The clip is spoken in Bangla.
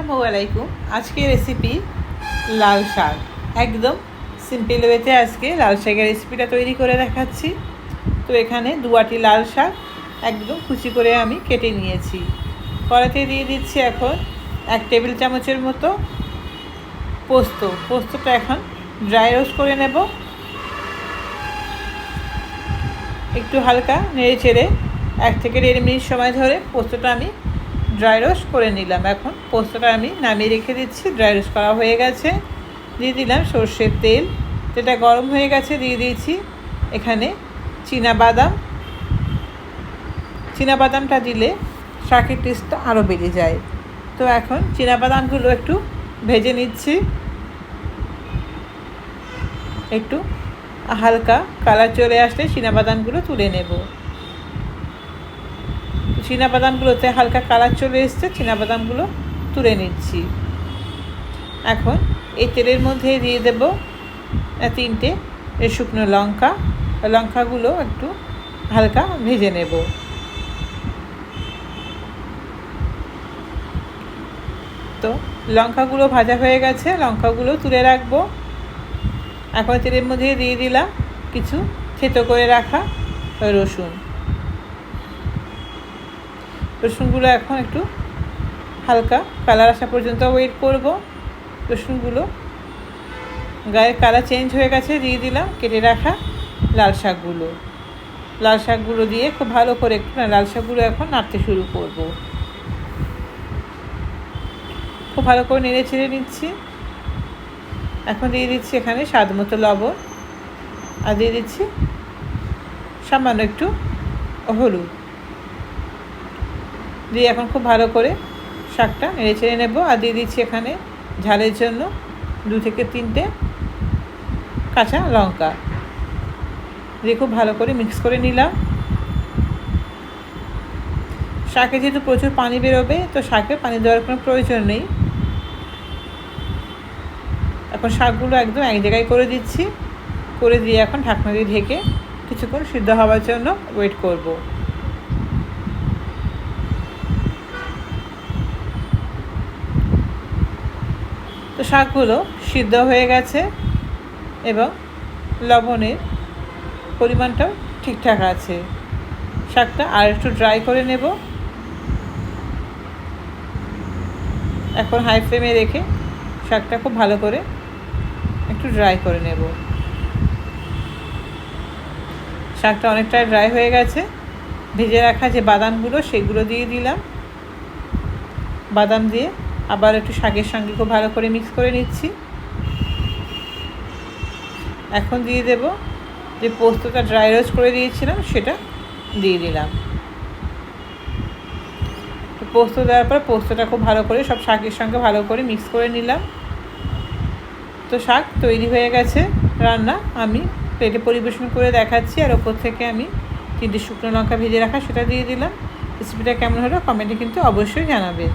আসসালামু আলাইকুম। আজকে রেসিপি লাল শাক। একদম সিম্পল ওয়েতে আজকে লাল শাকের রেসিপিটা তৈরি করে দেখাচ্ছি। তো এখানে 2 আটি লাল শাক একদম কুচি করে আমি কেটে নিয়েছি। কড়াইতে দিয়ে দিচ্ছি এখন 1 টেবিল চামচের মতো পোস্তটা এখন ড্রাই রোস্ট করে নেব। একটু হালকা নেড়ে চেড়ে 1 থেকে 1.5 মিনিট সময় ধরে পোস্তটা আমি ড্রাই রোস্ট করে নিলাম। এখন পোস্তটা আমি নামিয়ে রেখে দিচ্ছি। ড্রাই রোস্ট করা হয়ে গেছে। দিয়ে দিলাম সর্ষের তেল। তেলটা গরম হয়ে গেছে, দিয়ে দিয়েছি এখানে চীনাবাদামটা দিলে শাকের টেস্টটা আরও বেড়ে যায়। তো এখন চীনাবাদামগুলো একটু ভেজে নিচ্ছি। একটু হালকা কালার চলে আসলে চীনাবাদামগুলো তুলে নেব। চীনাবাদামগুলোতে হালকা কালার চলে এসছে, চীনাবাদামগুলো তুলে নিচ্ছি। এখন এই তেলের মধ্যে দিয়ে দেব 3টে শুকনো লঙ্কা। লঙ্কাগুলো একটু হালকা ভেজে নেব। তো লঙ্কাগুলো ভাজা হয়ে গেছে, লঙ্কাগুলো তুলে রাখবো। এখন তেলের মধ্যে দিয়ে দিলাম কিছু থেতো করে রাখা রসুনগুলো এখন একটু হালকা কালার আসা পর্যন্ত ওয়েট করব। রসুনগুলো গায়ের কালার চেঞ্জ হয়ে গেছে, দিয়ে দিলাম কেটে রাখা লাল শাকগুলো দিয়ে খুব ভালো করে একটু লাল শাকগুলো এখন নাড়তে শুরু করব। খুব ভালো করে নেড়ে চেড়ে নিচ্ছি। এখন দিয়ে দিচ্ছি এখানে স্বাদ মতো লবণ, আর দিয়ে দিচ্ছি সামান্য একটু হলুদ দিয়ে এখন খুব ভালো করে শাকটা নেড়ে চেড়ে নেব। আর দিয়ে দিচ্ছি এখানে ঝালের জন্য 2 থেকে 3টে কাঁচা লঙ্কা দিয়ে খুব ভালো করে মিক্স করে নিলাম। শাকে যেহেতু প্রচুর পানি বেরোবে, তো শাকে পানি দেওয়ার কোনো প্রয়োজন নেই। এখন শাকগুলো একদম এক জায়গায় করে দিচ্ছি, করে দিয়ে এখন ঢাকনা দিয়ে ঢেকে কিছুক্ষণ সিদ্ধ হওয়ার জন্য ওয়েট করব। তো শাকগুলো সিদ্ধ হয়ে গেছে এবং লবণের পরিমাণটাও ঠিকঠাক আছে। শাকটা আর একটু ড্রাই করে নেব। এখন হাই ফ্লেমে রেখে শাকটা খুব ভালো করে একটু ড্রাই করে নেব। শাকটা অনেকটাই ড্রাই হয়ে গেছে। ভেজে রাখা যে বাদামগুলো সেগুলো দিয়ে দিলাম। বাদাম দিয়ে আবার একটু শাকের সঙ্গে খুব ভালো করে মিক্স করে নিচ্ছি। এখন দিয়ে দেব যে পোস্তটা ড্রাই রোস্ট করে দিয়েছিলাম, সেটা দিয়ে দিলাম। পোস্ত দেওয়ার পর পোস্তটা খুব ভালো করে সব শাকের সঙ্গে ভালো করে মিক্স করে নিলাম। তো শাক তৈরি হয়ে গেছে রান্না। আমি প্লেটে পরিবেশন করে দেখাচ্ছি। আর ওপর থেকে আমি 3টে শুকনো লঙ্কা ভেজে রাখা সেটা দিয়ে দিলাম। রেসিপিটা কেমন হলো কমেন্টে কিন্তু অবশ্যই জানাবেন।